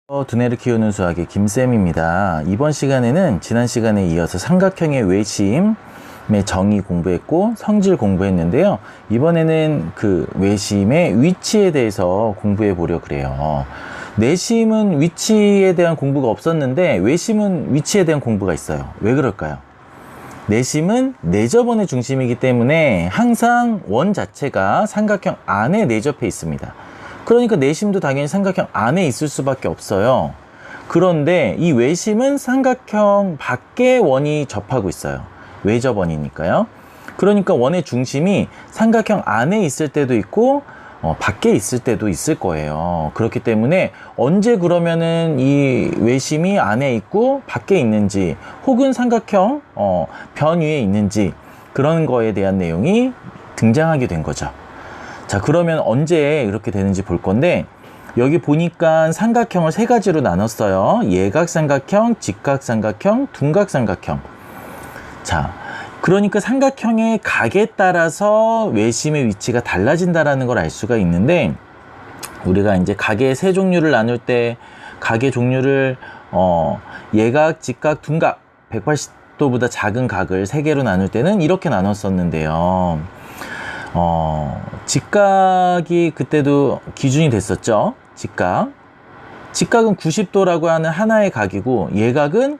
두뇌를 키우는 수학의 김쌤입니다. 이번 시간에는 지난 시간에 이어서 삼각형의 외심의 정의 공부했고 성질 공부했는데요. 이번에는 그 외심의 위치에 대해서 공부해 보려고 그래요. 내심은 위치에 대한 공부가 없었는데 외심은 위치에 대한 공부가 있어요. 왜 그럴까요? 내심은 내접원의 중심이기 때문에 항상 원 자체가 삼각형 안에 내접해 있습니다. 그러니까 내심도 당연히 삼각형 안에 있을 수밖에 없어요. 그런데 이 외심은 삼각형 밖에 원이 접하고 있어요. 외접원이니까요. 그러니까 원의 중심이 삼각형 안에 있을 때도 있고 밖에 있을 때도 있을 거예요. 그렇기 때문에 언제 그러면은 이 외심이 안에 있고 밖에 있는지 혹은 삼각형 변 위에 있는지 그런 거에 대한 내용이 등장하게 된 거죠. 자, 그러면 언제 이렇게 되는지 볼 건데, 여기 보니까 삼각형을 세 가지로 나눴어요. 예각삼각형, 직각삼각형, 둔각삼각형. 자, 그러니까 삼각형의 각에 따라서 외심의 위치가 달라진다라는 걸 알 수가 있는데, 우리가 이제 각의 세 종류를 나눌 때 각의 종류를 예각, 직각, 둔각 180도보다 작은 각을 세 개로 나눌 때는 이렇게 나눴었는데요. 직각이 그때도 기준이 됐었죠. 직각은 90도라고 하는 하나의 각이고, 예각은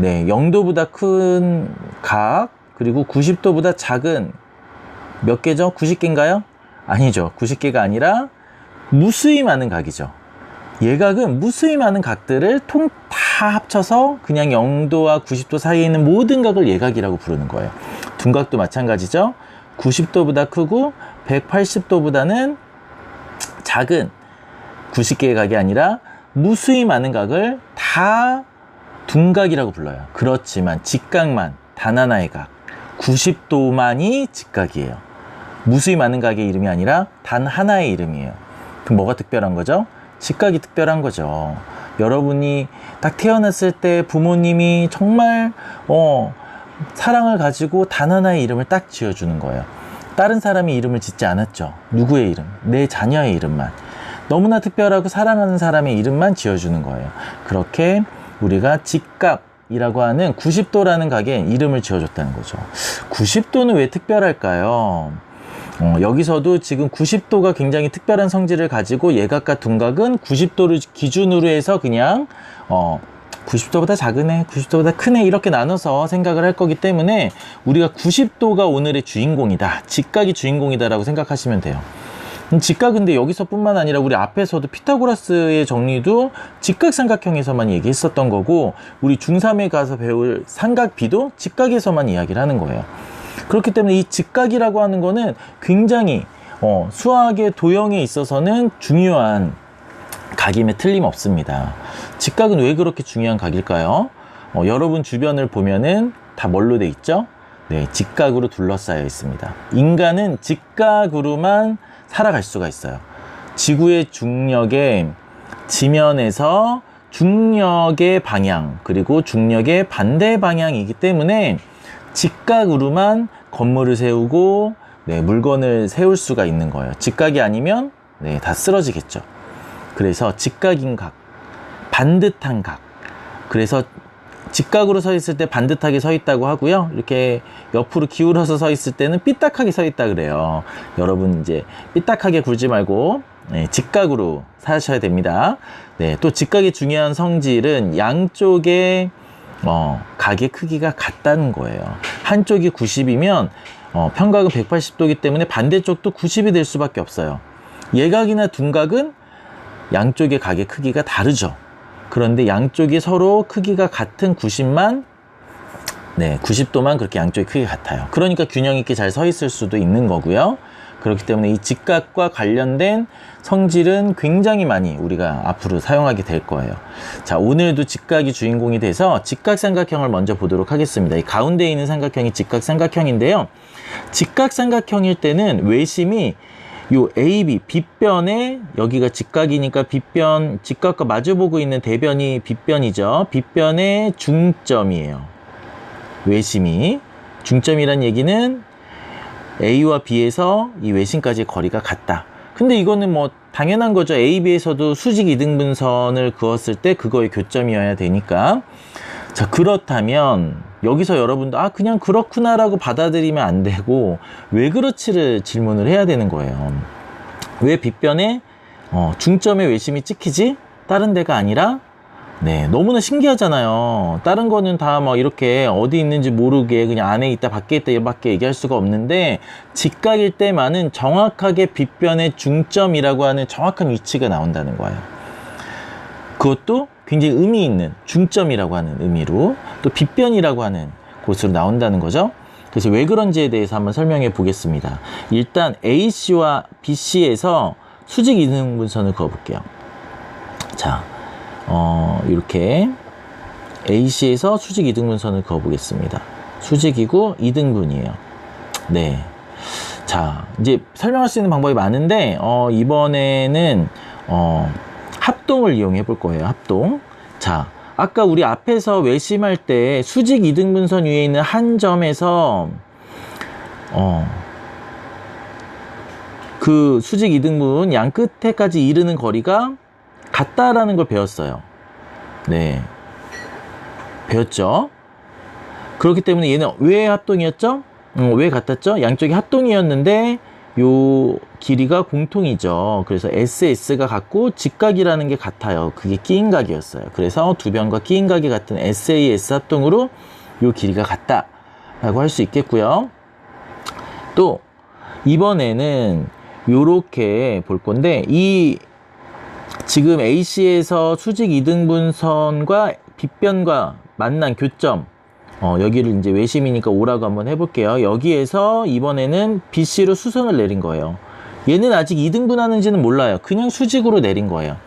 0도보다 큰 각, 그리고 90도보다 작은 몇 개죠? 90개인가요? 아니죠. 90개가 아니라 무수히 많은 각이죠. 예각은 무수히 많은 각들을 다 합쳐서 그냥 0도와 90도 사이에 있는 모든 각을 예각이라고 부르는 거예요. 둔각도 마찬가지죠. 90도보다 크고 180도보다는 작은 90개의 각이 아니라 무수히 많은 각을 다 둔각이라고 불러요. 그렇지만 직각만 단 하나의 각 90도만이 직각이에요. 무수히 많은 각의 이름이 아니라 단 하나의 이름이에요. 그럼 뭐가 특별한 거죠? 직각이 특별한 거죠. 여러분이 딱 태어났을 때 부모님이 정말 사랑을 가지고 단 하나의 이름을 딱 지어주는 거예요. 다른 사람이 이름을 짓지 않았죠. 누구의 이름? 내 자녀의 이름만. 너무나 특별하고 사랑하는 사람의 이름만 지어주는 거예요. 그렇게 우리가 직각이라고 하는 90도라는 각에 이름을 지어줬다는 거죠. 90도는 왜 특별할까요? 여기서도 지금 90도가 굉장히 특별한 성질을 가지고 예각과 둔각은 90도를 기준으로 해서 그냥 90도보다 작으네, 90도보다 크네 이렇게 나눠서 생각을 할 거기 때문에 우리가 90도가 오늘의 주인공이다, 직각이 주인공이다 라고 생각하시면 돼요. 직각은 근데 여기서 뿐만 아니라 우리 앞에서도 피타고라스의 정리도 직각삼각형에서만 얘기했었던 거고, 우리 중3에 가서 배울 삼각비도 직각에서만 이야기를 하는 거예요. 그렇기 때문에 이 직각이라고 하는 거는 굉장히 수학의 도형에 있어서는 중요한 각임에 틀림없습니다. 직각은 왜 그렇게 중요한 각일까요? 여러분 주변을 보면은 다 뭘로 돼 있죠? 네, 직각으로 둘러싸여 있습니다. 인간은 직각으로만 살아갈 수가 있어요. 지구의 중력의 지면에서 중력의 방향, 그리고 중력의 반대 방향이기 때문에 직각으로만 건물을 세우고 물건을 세울 수가 있는 거예요. 직각이 아니면 다 쓰러지겠죠. 그래서 직각인 각, 반듯한 각. 그래서 직각으로 서 있을 때 반듯하게 서 있다고 하고요. 이렇게 옆으로 기울어서 서 있을 때는 삐딱하게 서 있다 그래요. 여러분 이제 삐딱하게 굴지 말고 직각으로 사셔야 됩니다. 또 직각의 중요한 성질은 양쪽의 각의 크기가 같다는 거예요. 한쪽이 90이면 평각은 180도이기 때문에 반대쪽도 90이 될 수밖에 없어요. 예각이나 둔각은 양쪽의 각의 크기가 다르죠. 그런데 양쪽이 서로 크기가 같은 90도만 그렇게 양쪽의 크기가 같아요. 그러니까 균형 있게 잘 서 있을 수도 있는 거고요. 그렇기 때문에 이 직각과 관련된 성질은 굉장히 많이 우리가 앞으로 사용하게 될 거예요. 자, 오늘도 직각이 주인공이 돼서 직각삼각형을 먼저 보도록 하겠습니다. 이 가운데 있는 삼각형이 직각삼각형인데요. 직각삼각형일 때는 외심이 요 AB, 빗변에, 여기가 직각이니까 빗변, 직각과 마주보고 있는 대변이 빗변이죠. 빗변의 중점이에요. 외심이. 중점이란 얘기는 A와 B에서 이 외심까지의 거리가 같다. 근데 이거는 뭐 당연한 거죠. AB에서도 수직 이등분선을 그었을 때 그거의 교점이어야 되니까. 자, 그렇다면 여기서 여러분도 그냥 그렇구나 라고 받아들이면 안 되고 왜 그렇지를 질문을 해야 되는 거예요. 왜 빗변에 중점의 외심이 찍히지? 다른 데가 아니라? 네, 너무나 신기하잖아요. 다른 거는 다 막 이렇게 어디 있는지 모르게 그냥 안에 있다 밖에 있다 이렇게 얘기할 수가 없는데 직각일 때만은 정확하게 빗변의 중점이라고 하는 정확한 위치가 나온다는 거예요. 그것도 굉장히 의미 있는 중점이라고 하는 의미로 또 빗변이라고 하는 곳으로 나온다는 거죠. 그래서 왜 그런지에 대해서 한번 설명해 보겠습니다. 일단 AC와 BC에서 수직 이등분선을 그어볼게요. 자, 이렇게 AC에서 수직 이등분선을 그어보겠습니다. 수직이고 이등분이에요. 네. 자, 이제 설명할 수 있는 방법이 많은데 이번에는 합동을 이용해 볼 거예요. 합동. 자, 아까 우리 앞에서 외심할 때 수직 이등분선 위에 있는 한 점에서 그 수직 이등분 양 끝에까지 이르는 거리가 같다라는 걸 배웠어요. 네. 배웠죠? 그렇기 때문에 얘는 왜 합동이었죠? 왜 같았죠? 양쪽이 합동이었는데 요 길이가 공통이죠. 그래서 SS가 같고 직각이라는 게 같아요. 그게 끼인각이었어요. 그래서 두 변과 끼인각이 같은 SAS 합동으로 요 길이가 같다라고 할 수 있겠고요. 또 이번에는 요렇게 볼 건데 이 지금 AC에서 수직 이등분선과 빗변과 만난 교점 여기를 이제 외심이니까 O라고 한번 해볼게요. 여기에서 이번에는 BC로 수선을 내린 거예요. 얘는 아직 이등분하는지는 몰라요. 그냥 수직으로 내린 거예요.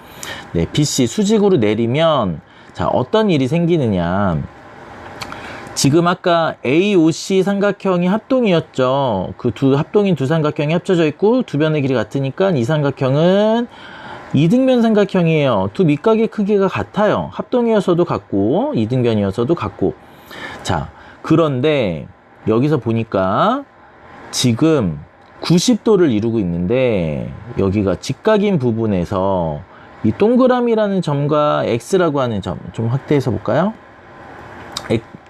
네, BC 수직으로 내리면 자, 어떤 일이 생기느냐. 지금 아까 AOC 삼각형이 합동이었죠. 그 합동인 두 삼각형이 합쳐져 있고 두 변의 길이 같으니까 이 삼각형은 이등변 삼각형이에요. 두 밑각의 크기가 같아요. 합동이어서도 같고 이등변이어서도 같고. 자, 그런데 여기서 보니까 지금 90도를 이루고 있는데 여기가 직각인 부분에서 이 동그라미라는 점과 X라고 하는 점 좀 확대해서 볼까요?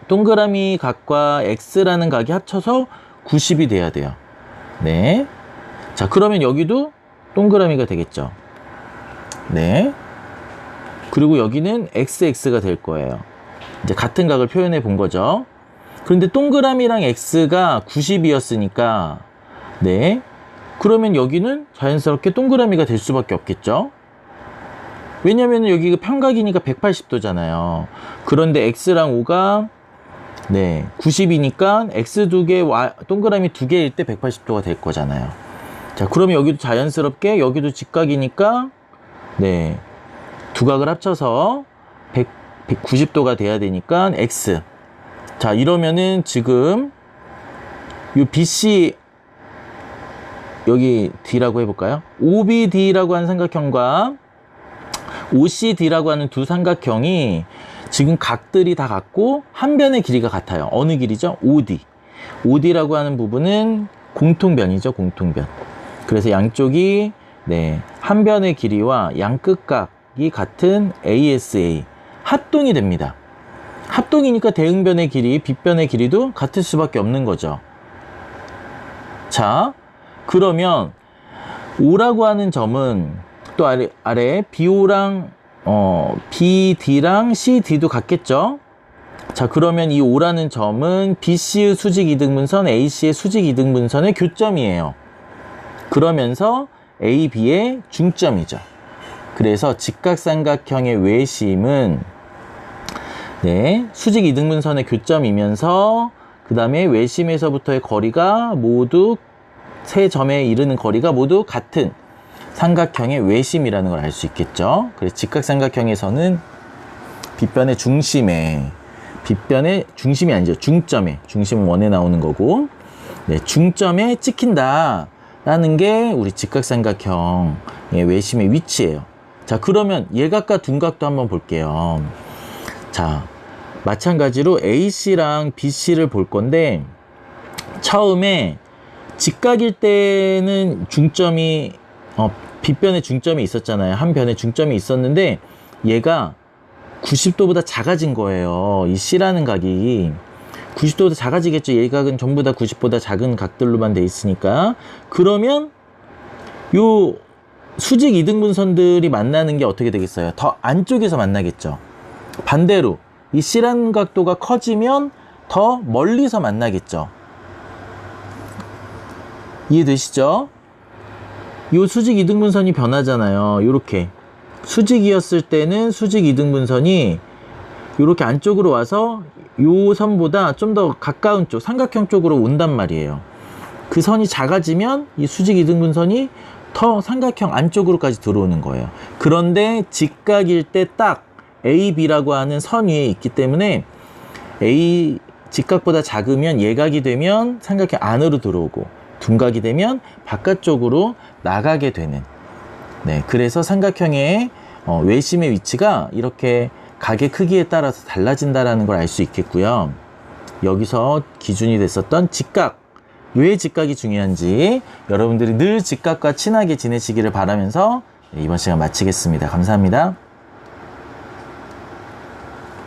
동그라미 각과 X라는 각이 합쳐서 90이 돼야 돼요. 네. 자, 그러면 여기도 동그라미가 되겠죠. 네. 그리고 여기는 XX가 될 거예요. 이제 같은 각을 표현해 본 거죠. 그런데 동그라미랑 X가 90이었으니까, 네. 그러면 여기는 자연스럽게 동그라미가 될 수밖에 없겠죠. 왜냐면 여기가 평각이니까 180도잖아요. 그런데 X랑 O가, 네. 90이니까 X 두 개, 동그라미 두 개일 때 180도가 될 거잖아요. 자, 그러면 여기도 자연스럽게, 여기도 직각이니까, 네. 두 각을 합쳐서 190도가 돼야 되니까 X. 자, 이러면은 지금 이 BC 여기 D라고 해볼까요? OBD라고 하는 삼각형과 OCD라고 하는 두 삼각형이 지금 각들이 다 같고 한 변의 길이가 같아요. 어느 길이죠? OD. OD라고 하는 부분은 공통변이죠. 공통변. 그래서 양쪽이 네, 한 변의 길이와 양 끝각이 같은 ASA 합동이 됩니다. 합동이니까 대응변의 길이, 빗변의 길이도 같을 수밖에 없는 거죠. 자, 그러면 O라고 하는 점은 또 아래 BO랑 BD랑 CD도 같겠죠. 자, 그러면 이 O라는 점은 BC의 수직 이등분선, AC의 수직 이등분선의 교점이에요. 그러면서 AB의 중점이죠. 그래서 직각삼각형의 외심은 네, 수직 이등분선의 교점이면서 그 다음에 외심에서부터의 거리가 모두 세 점에 이르는 거리가 모두 같은 삼각형의 외심이라는 걸 알 수 있겠죠. 그래서 직각삼각형에서는 빗변의 중심에, 빗변의 중심이 아니죠. 중점에, 중심은 원에 나오는 거고, 네, 중점에 찍힌다 라는 게 우리 직각삼각형의 외심의 위치예요. 자, 그러면 예각과 둔각도 한번 볼게요. 자, 마찬가지로 AC랑 BC를 볼 건데 처음에 직각일 때는 중점이 빗변에 중점이 있었잖아요. 한 변에 중점이 있었는데 얘가 90도보다 작아진 거예요. 이 C라는 각이 90도보다 작아지겠죠. 이 각은 전부 다 90보다 작은 각들로만 돼 있으니까. 그러면 요 수직 이등분선들이 만나는 게 어떻게 되겠어요? 더 안쪽에서 만나겠죠. 반대로 이 C라는 각도가 커지면 더 멀리서 만나겠죠. 이해되시죠? 요 수직 이등분선이 변하잖아요. 요렇게 수직이었을 때는 수직 이등분선이 요렇게 안쪽으로 와서 요 선보다 좀 더 가까운 쪽 삼각형 쪽으로 온단 말이에요. 그 선이 작아지면 이 수직 이등분선이 더 삼각형 안쪽으로까지 들어오는 거예요. 그런데 직각일 때 딱 AB라고 하는 선 위에 있기 때문에 A 직각보다 작으면 예각이 되면 삼각형 안으로 들어오고 둔각이 되면 바깥쪽으로 나가게 되는, 네, 그래서 삼각형의 외심의 위치가 이렇게 각의 크기에 따라서 달라진다는 걸 알 수 있겠고요. 여기서 기준이 됐었던 직각, 왜 직각이 중요한지 여러분들이 늘 직각과 친하게 지내시기를 바라면서 이번 시간 마치겠습니다. 감사합니다.